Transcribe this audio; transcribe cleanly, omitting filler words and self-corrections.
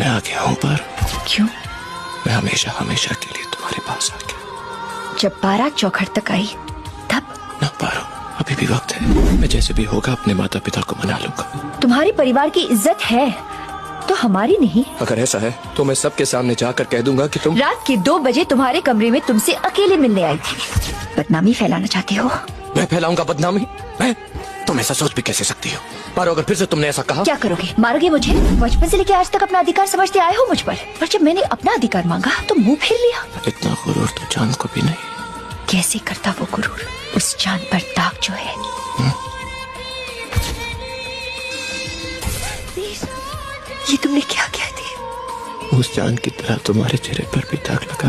मैं आ गया हूँ पर क्यों? मैं हमेशा हमेशा के लिए तुम्हारे पास आ गया। जब बारात चौखट तक आई तब? ना पारो, अभी भी वक्त है। मैं जैसे भी होगा अपने माता पिता को मना लूंगा। तुम्हारे परिवार की इज्जत है तो हमारी नहीं। अगर ऐसा है तो मैं सबके सामने जाकर कह दूंगा कि तुम रात के 2 बजे तुम्हारे कमरे में तुमसे अकेले मिलने आई थी। बदनामी फैलाना चाहते हो? मैं फैलाऊंगा बदनामी? मैं? तुम ऐसा सोच भी कैसे सकती हो? पर अगर फिर से तुमने ऐसा कहा, क्या करोगे? मारोगे मुझे? बचपन से लेकर आज तक अपना अधिकार समझते आए हो मुझ पर जब मैंने अपना अधिकार मांगा तो मुंह फेर लिया। इतना गुरूर तो चांद को भी नहीं। कैसे करता वो गुरूर? उस चांद पर दाग जो है। ये तुमने क्या कह दिया? उस चांद की तरह तुम्हारे चेहरे पर भी दाग लगा।